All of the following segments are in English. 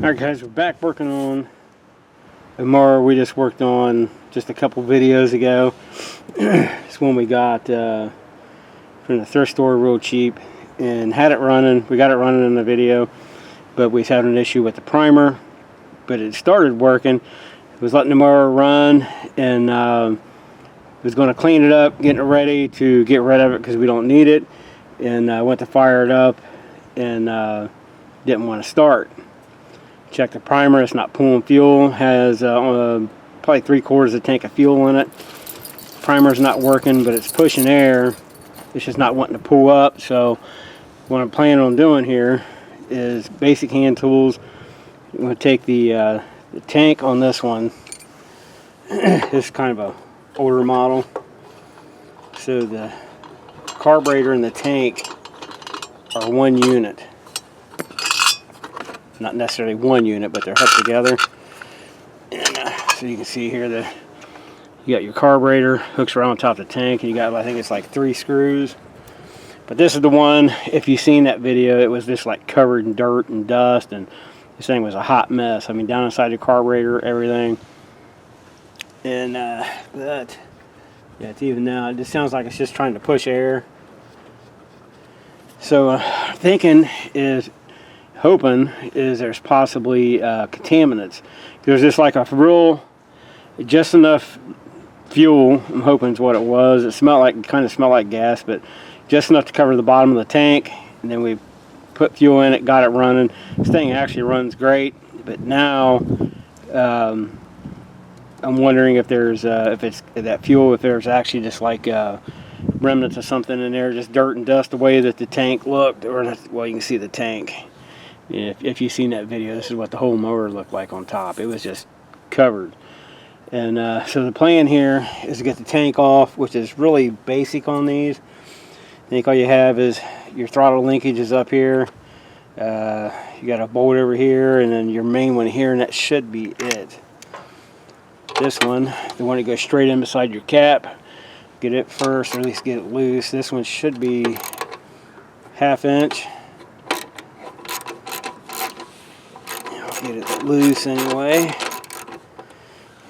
Alright guys, we're back working on a mower we just worked on just a couple videos ago. It's one we got from the thrift store real cheap and had it running. We got it running in the video, but we had an issue with the primer, but it started working. It was letting the mower run and was going to clean it up, getting it ready to get rid of it because we don't need it, and I went to fire it up and didn't want to start. Check the primer, it's not pulling fuel, has probably 3/4 of the tank of fuel in it. Primer's not working, but it's pushing air, it's just not wanting to pull up. So what I'm planning on doing here is basic hand tools. I'm going to take the tank on this one. This is kind of a older model, so the carburetor and the tank are one unit. Not necessarily one unit, but they're hooked together. And so you can see here that you got your carburetor hooks around top of the tank, and you got, I think it's like 3 screws. But this is the one, if you've seen that video, it was just like covered in dirt and dust, and this thing was a hot mess. I mean, down inside the carburetor, everything. And but yeah, it's even now. It just sounds like it's just trying to push air. So thinking is, hoping is there's possibly contaminants. There's just like a real, just enough fuel, I'm hoping is what it was. It smelled like, kind of smelled like gas, but just enough to cover the bottom of the tank. And then we put fuel in it, got it running. This thing actually runs great, but now I'm wondering if there's if it's that fuel, if there's actually just like remnants of something in there, just dirt and dust, the way that the tank looked. Or, well, you can see the tank. If you've seen that video, this is what the whole mower looked like on top. It was just covered. And so the plan here is to get the tank off, which is really basic on these. I think all you have is your throttle linkage is up here. You got a bolt over here, and then your main one here, and that should be it. This one, the one that goes straight in beside your cap, get it first, or at least get it loose. This one should be 1/2 inch. Get it loose anyway.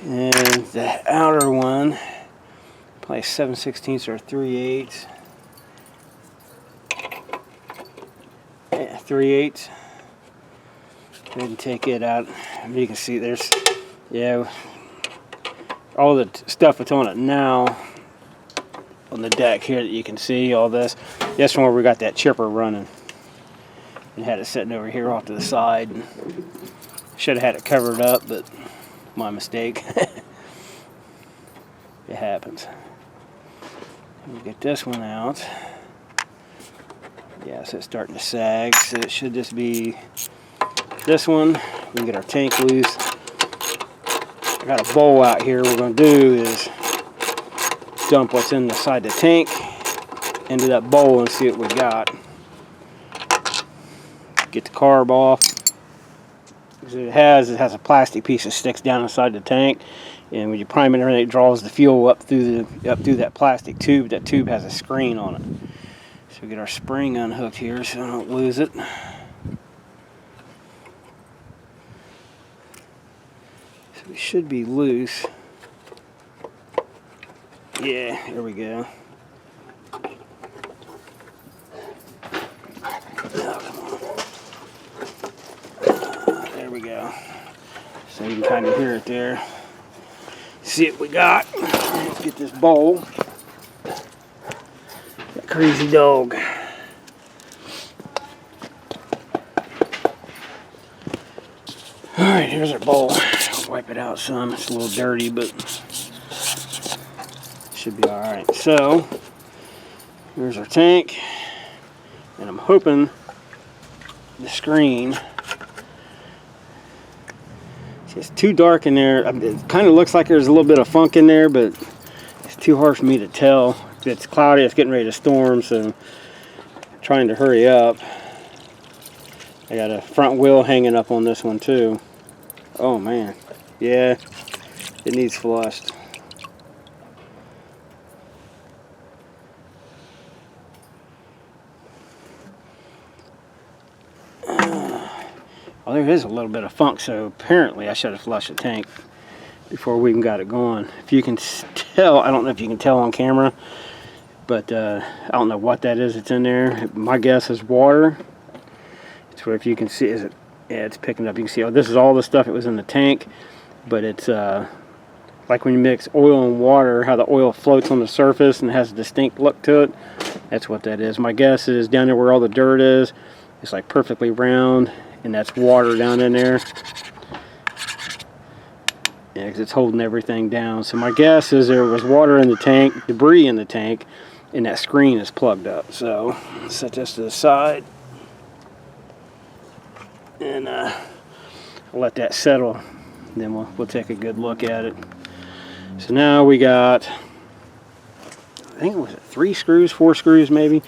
And the outer one, probably 7/16 or 3/8. Yeah, 3/8. Go ahead and take it out. You can see there's, yeah, all the stuff that's on it now on the deck here that you can see, all this. This one where we got that chipper running. And had it sitting over here off to the side. Should have had it covered up, but my mistake. It happens. We'll get this one out. Yeah, so it's starting to sag, so it should just be this one. We can get our tank loose. I got a bowl out here. What we're going to do is dump what's inside the tank into that bowl and see what we got. Get the carb off. It has a plastic piece that sticks down inside the tank, and when you prime it and everything, it draws the fuel up through that plastic tube. That tube has a screen on it. So we get our spring unhooked here so I don't lose it. So we should be loose. Yeah, there we go. There we go. So you can kind of hear it there. See what we got. Let's get this bowl. That crazy dog. Alright, here's our bowl. I'll wipe it out some. It's a little dirty, but should be alright. So, here's our tank. And I'm hoping the screen, it's too dark in there. It kind of looks like there's a little bit of funk in there, but it's too hard for me to tell. It's cloudy, it's getting ready to storm, so I'm trying to hurry up. I got a front wheel hanging up on this one too. Oh man, yeah, it needs flushed. Oh, there is a little bit of funk, so apparently I should have flushed the tank before we even got it going. If you can tell, I don't know if you can tell on camera, but I don't know what that is that's in there. My guess is water. It's where, if you can see, is it? Yeah, it's picking up. You can see, oh, this is all the stuff that was in the tank, but it's like when you mix oil and water, how the oil floats on the surface and has a distinct look to it. That's what that is. My guess is down there where all the dirt is, it's like perfectly round, and that's water down in there. Yeah, because it's holding everything down. So my guess is there was water in the tank, debris in the tank, and that screen is plugged up. So set this to the side, and I'll let that settle. And then we'll take a good look at it. So now we got, I think it was 3 screws, 4 screws maybe.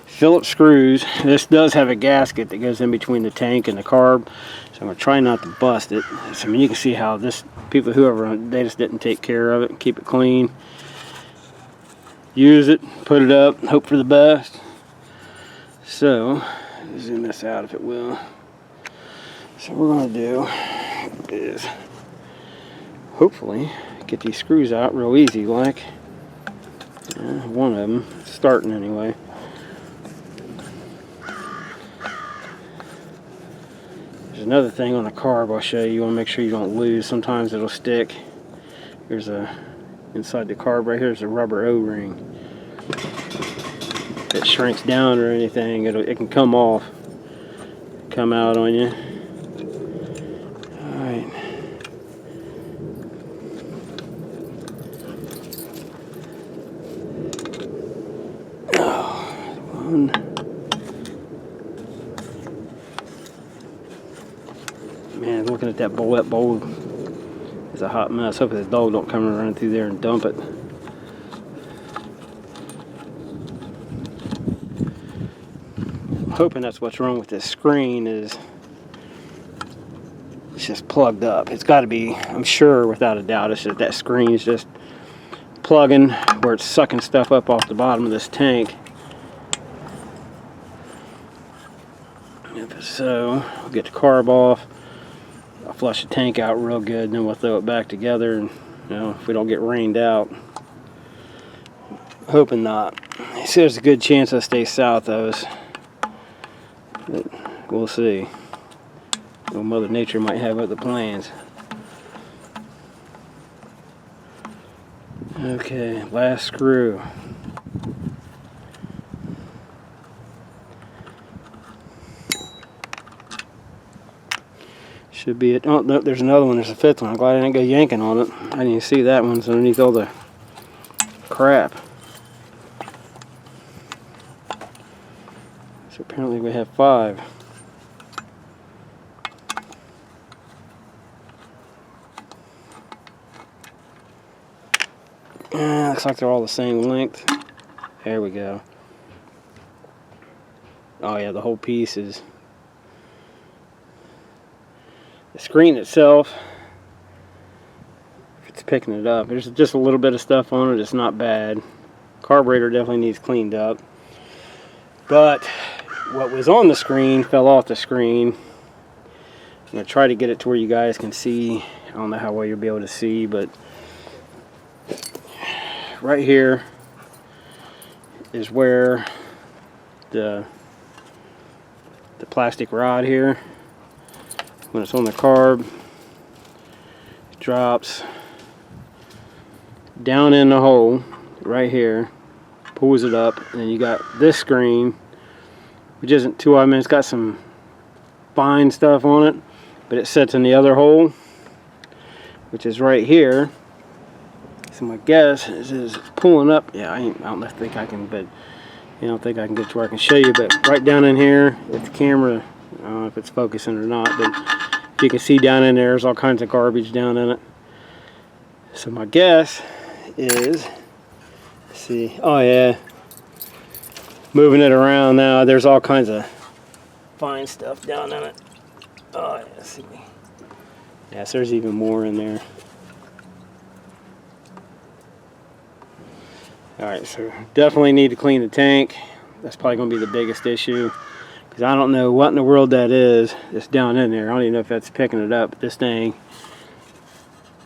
Phillips screws. This does have a gasket that goes in between the tank and the carb, so I'm gonna try not to bust it. So I mean, you can see how this whoever they just didn't take care of it and keep it clean. Use it, put it up, hope for the best. So zoom this out if it will. So what we're gonna do is hopefully get these screws out real easy, like one of them starting anyway. There's another thing on the carb I'll show you. You want to make sure you don't lose. Sometimes it'll stick. There's inside the carb right here, there's a rubber O-ring. If it shrinks down or anything, it can come off, come out on you. Alright. Oh, one. Man, looking at that bullet bowl is a hot mess. Hopefully the dog don't come and run through there and dump it. I'm hoping that's what's wrong with this screen, is it's just plugged up. It's got to be, I'm sure without a doubt, it's just that screen is just plugging where it's sucking stuff up off the bottom of this tank. So we'll get the carb off. I'll flush the tank out real good, and then we'll throw it back together, and if we don't get rained out. Hoping not. So there's a good chance I stay south of us, but we'll see. Well, Mother Nature might have other plans. Okay, last screw. Should be it. Oh, no, there's another one. There's a 5th one. I'm glad I didn't go yanking on it. I didn't even see that one's underneath all the crap. So apparently we have 5. Looks like they're all the same length. There we go. Oh yeah, the whole piece is... The screen itself, if it's picking it up, there's just a little bit of stuff on it. It's not bad. Carburetor definitely needs cleaned up. But what was on the screen fell off the screen. I'm going to try to get it to where you guys can see. I don't know how well you'll be able to see, but right here is where the plastic rod here, when it's on the carb, it drops down in the hole right here, pulls it up, and then you got this screen, which isn't too, I mean, it's got some fine stuff on it, but it sits in the other hole, which is right here. So my guess is it's pulling up. Yeah, I don't think I can, but I don't think I can get to where I can show you, but right down in here, if the camera, I don't know if it's focusing or not, but you can see down in there, there's all kinds of garbage down in it. So my guess is, let's see, oh yeah, moving it around now, there's all kinds of fine stuff down in it. Oh yeah, let's see. Yes, there's even more in there. Alright, so definitely need to clean the tank. That's probably going to be the biggest issue. because I don't know what in the world that is that's down in there. I don't even know if that's picking it up. But this thing,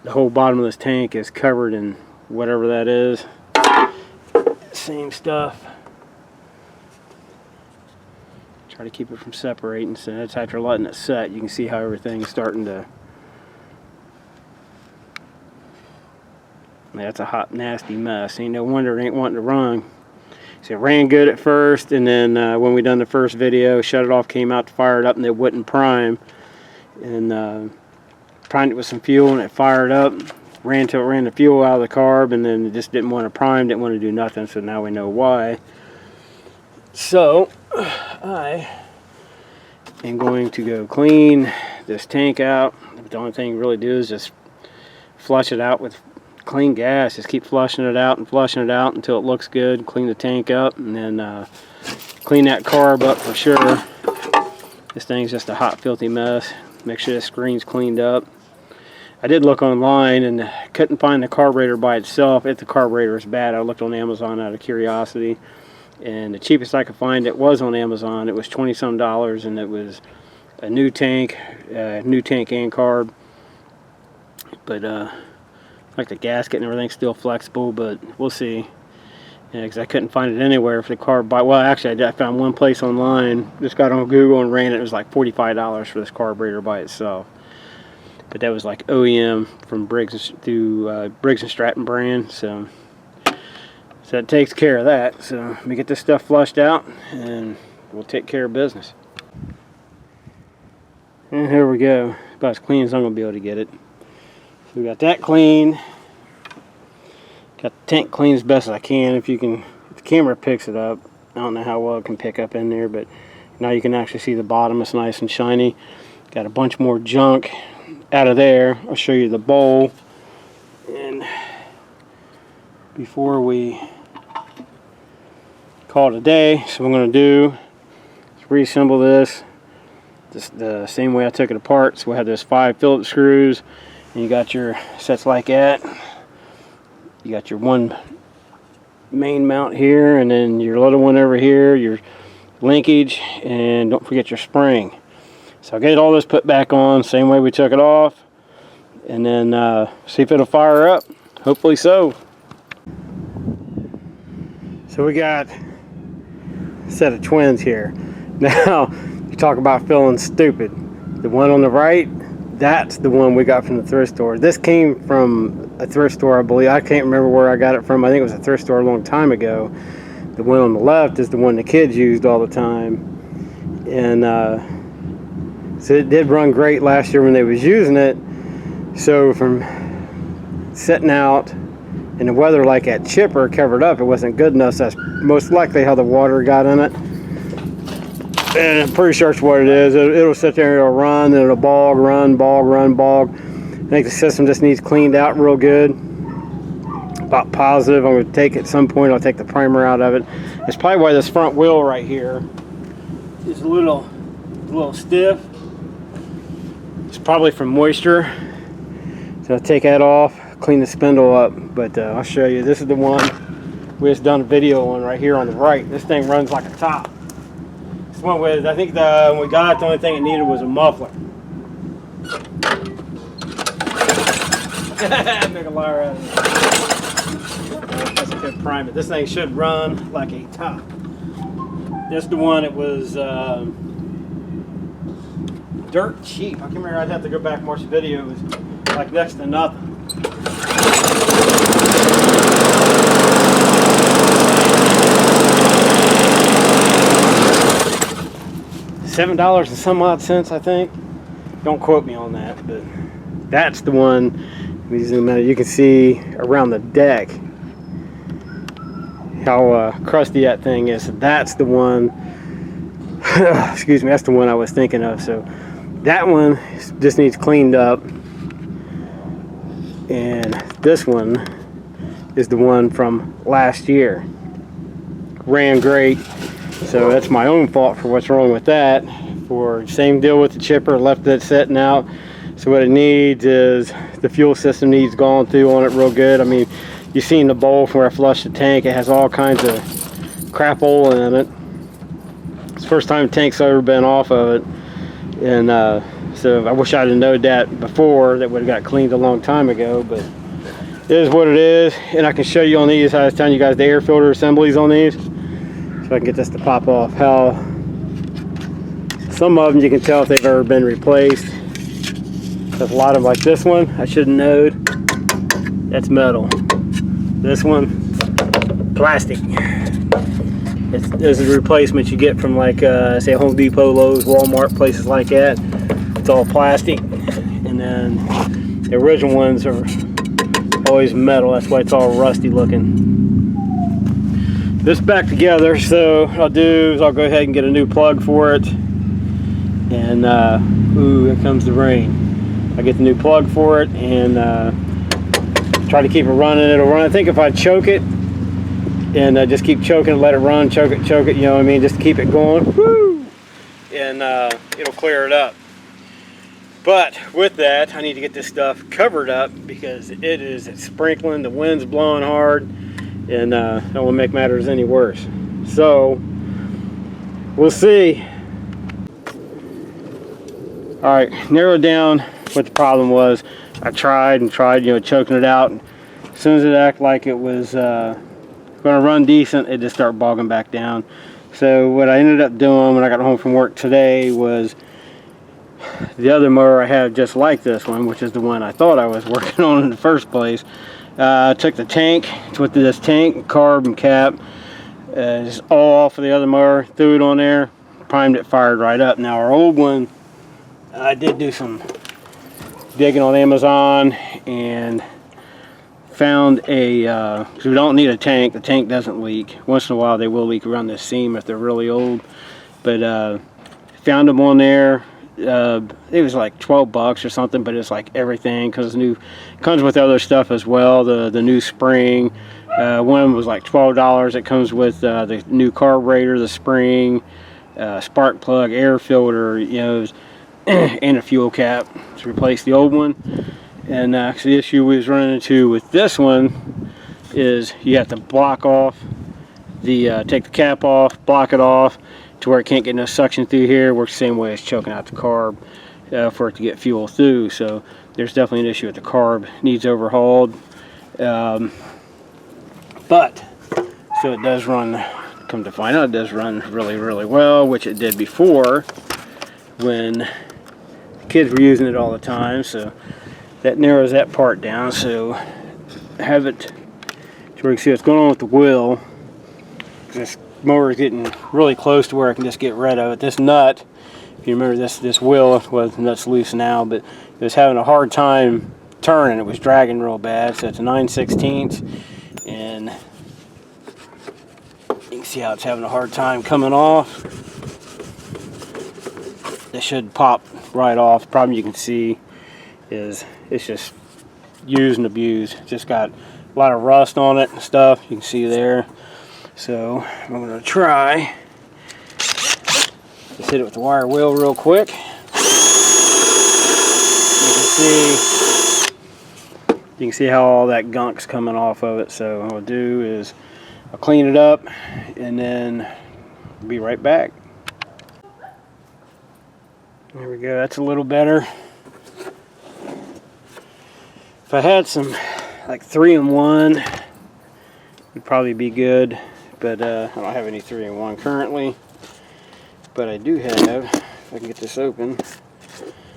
the whole bottom of this tank is covered in whatever that is. Same stuff. Try to keep it from separating, so that's after letting it set. You can see how everything's starting to... That's a hot, nasty mess. Ain't no wonder it ain't wanting to run. So it ran good at first, and then when we done the first video, shut it off, came out to fire it up, and it wouldn't prime. And primed it with some fuel, and it fired up. Ran till it ran the fuel out of the carb, and then it just didn't want to prime, didn't want to do nothing. So now we know why. So I am going to go clean this tank out. The only thing you really do is just flush it out with clean gas. Just keep flushing it out and flushing it out until it looks good. Clean the tank up, and then clean that carb up for sure. This thing's just a hot, filthy mess. Make sure the screen's cleaned up. I did look online and couldn't find the carburetor by itself. If the carburetor is bad, I looked on Amazon out of curiosity, and the cheapest I could find it was on Amazon. It was $20-some, and it was a new tank and carb. But like the gasket and everything's still flexible, but we'll see. Yeah, because I couldn't find it anywhere for the carb. Well, actually, I found one place online. Just got on Google and ran it. It was like $45 for this carburetor by itself. But that was like OEM from Briggs and Stratton brand. So that takes care of that. So let me get this stuff flushed out, and we'll take care of business. And here we go. About as clean as I'm going to be able to get it. So we got that clean. Got the tank clean as best as I can. If the camera picks it up, I don't know how well it can pick up in there, but now you can actually see the bottom. It's nice and shiny. Got a bunch more junk out of there. I'll show you the bowl. And before we call it a day, so what I'm going to do is reassemble this the same way I took it apart. So we have those 5 Phillips screws, and you got your sets like that. You got your one main mount here, and then your little one over here, your linkage, and don't forget your spring. So I'll get all this put back on same way we took it off, and then see if it'll fire up. Hopefully so. So we got a set of twins here. Now, you talk about feeling stupid. The one on the right, that's the one we got from the thrift store. This came from a thrift store, I believe. I can't remember where I got it from. I think it was a thrift store a long time ago. The one on the left is the one the kids used all the time. And so it did run great last year when they was using it. So from setting out in the weather like that chipper covered up, it wasn't good enough. So that's most likely how the water got in it. And I'm pretty sure it's what it is. It'll sit there and it'll run, and it'll bog, run, bog, run, bog. I think the system just needs cleaned out real good. About positive I'm going to take at some point, I'll take the primer out of it. It's probably why this front wheel right here is a little stiff. It's probably from moisture. So I'll take that off, clean the spindle up. But I'll show you. This is the one we just done a video on right here on the right. This thing runs like a top. This one with, I think when we got it, the only thing it needed was a muffler. Make a liar out of it. That's a good primer. This thing should run like a top. This is the one that was dirt cheap. I can't remember. I'd have to go back and watch the video. It was like next to nothing. $7 and some odd cents, I think. Don't quote me on that, but that's the one. Let me zoom out. You can see around the deck how crusty that thing is. That's the one. Excuse me. That's the one I was thinking of. So that one just needs cleaned up, and this one is the one from last year. Ran great. So that's my own fault for what's wrong with that. For same deal with the chipper, left it sitting out. So what it needs is the fuel system needs gone through on it real good. I mean, you've seen the bowl from where I flushed the tank. It has all kinds of crap oil in it. It's First time tank's ever been off of it, and so I wish I'd have known that before. That would have got cleaned a long time ago, but it is what it is. And I can show you on these, I was telling you guys the air filter assemblies on these, so I can get this to pop off. How some of them you can tell if they've ever been replaced. There's a lot of them, like this one, I should have known. That's metal. This one, plastic. This is a replacement you get from, like say Home Depot, Lowe's, Walmart, places like that. It's all plastic, and then the original ones are always metal. That's why it's all rusty looking. This back together, so what I'll do is I'll go ahead and get a new plug for it. And ooh, here comes the rain. I get the new plug for it and try to keep it running. It'll run. I think if I choke it and just keep choking, let it run, choke it, you know what I mean, just to keep it going, woo, and it'll clear it up. But with that, I need to get this stuff covered up because it's sprinkling, the wind's blowing hard, and that will make matters any worse. So we'll see. All right, narrowed down what the problem was. I tried, you know, choking it out. As soon as it acted like it was going to run decent, it just started bogging back down. So what I ended up doing when I got home from work today was the other mower I have just like this one, which is the one I thought I was working on in the first place. I took the tank, it's with this tank, carb and cap, just all off of the other mower, threw it on there, primed it, fired right up. Now our old one, I did do some digging on Amazon and found a, because we don't need a tank, the tank doesn't leak. Once in a while they will leak around this seam if they're really old, but found them on there. It was like 12 bucks or something, but it's like everything, because new comes with other stuff as well. The new spring, one was like $12. It comes with the new carburetor, the spring, spark plug, air filter, you know, and a fuel cap to replace the old one. And the issue we was running into with this one is you have to block off the take the cap off, block it off to where it can't get no suction through here. Works the same way as choking out the carb for it to get fuel through. So there's definitely an issue with the carb, needs overhauled. But so it does run, come to find out, it does run really, really well, which it did before when the kids were using it all the time. So that narrows that part down. So have it to where you can see what's going on with the wheel. This mower is getting really close to where I can just get rid of it. This nut, if you remember, this wheel, well, the nut's loose now, but it was having a hard time turning. It was dragging real bad. So it's a 9/16, and you can see how it's having a hard time coming off. This should pop right off. The problem you can see is it's just used and abused. It's just got a lot of rust on it and stuff. You can see there. So I'm going to try just hit it with the wire wheel real quick. You can see how all that gunk's coming off of it. So what I'll do is I'll clean it up and then be right back. There we go. That's a little better. If I had some like 3-in-1, it'd probably be good. But I don't have any 3-in-1 currently. But I do have, if I can get this open,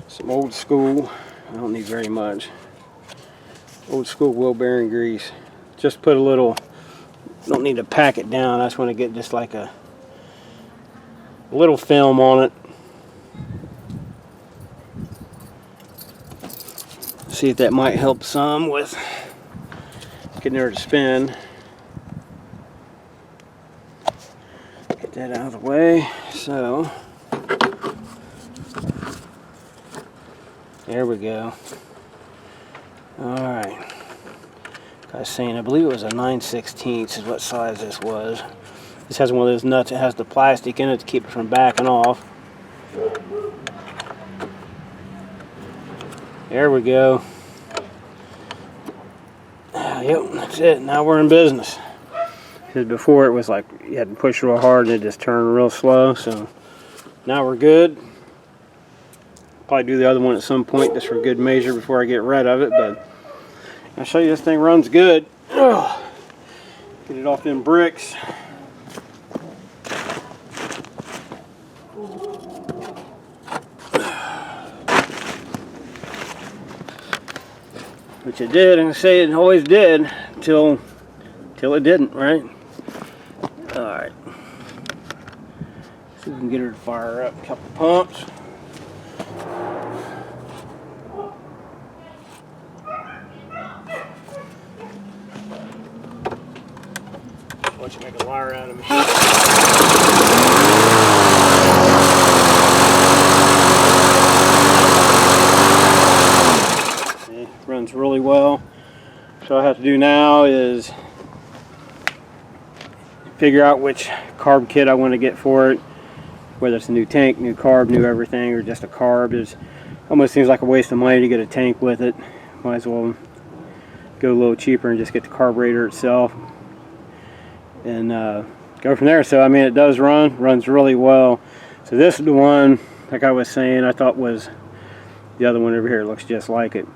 some old school. I don't need very much. Old school wheel bearing grease. Just put a little, don't need to pack it down. I just want to get just like a little film on it. See if that might help some with getting her to spin. Get that out of the way. So there we go. Alright. I was saying, I believe it was a 9/16 is what size this was. This has one of those nuts that has the plastic in it to keep it from backing off. There we go. Yep, that's it. Now we're in business. Because before it was like you had to push real hard and it just turned real slow. So Now we're good. Probably do the other one at some point just for good measure before I get rid of it, but I'll show you this thing runs good. Ugh. Get it off them bricks. Which it did, and I say it always did until it didn't, right? Alright. See if we can get her to fire up a couple pumps. Why don't you make a liar out of me? See, runs really well. So all I have to do now is figure out which carb kit I want to get for it. Whether it's a new tank, new carb, new everything, or just a carb. It almost seems like a waste of money to get a tank with it. Might as well go a little cheaper and just get the carburetor itself and go from there. So I mean, it does runs really well. So this is the one, like I was saying, I thought was the other one over here. It looks just like it.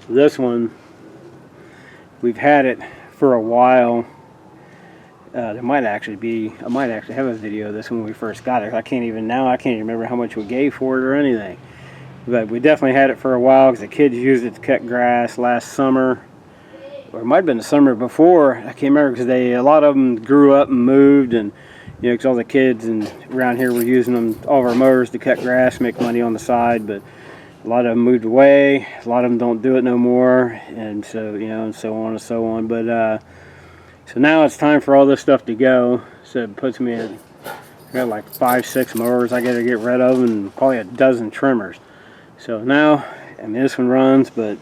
So this one, we've had it for a while. There might actually have a video of this when we first got it. I can't even remember how much we gave for it or anything. But we definitely had it for a while because the kids used it to cut grass last summer. Or it might have been the summer before. I can't remember because a lot of them grew up and moved, and you know, because all the kids around here were using them, all of our mowers, to cut grass, make money on the side. But a lot of them moved away. A lot of them don't do it no more, and so and so on and so on. But so now it's time for all this stuff to go. So it puts me at, I got like 5-6 mowers I got to get rid of, and probably a dozen trimmers. So now, I mean, this one runs, but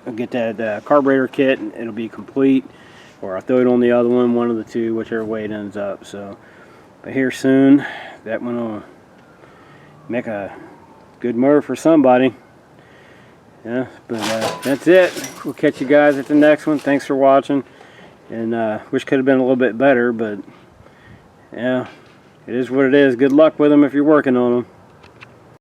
I'll get that carburetor kit and it'll be complete, or I'll throw it on the other one of the two, whichever way it ends up. So, but here soon, that one will make a good mower for somebody. Yeah, but that's it. We'll catch you guys at the next one. Thanks for watching. And wish could have been a little bit better, but yeah, it is what it is. Good luck with them if you're working on them.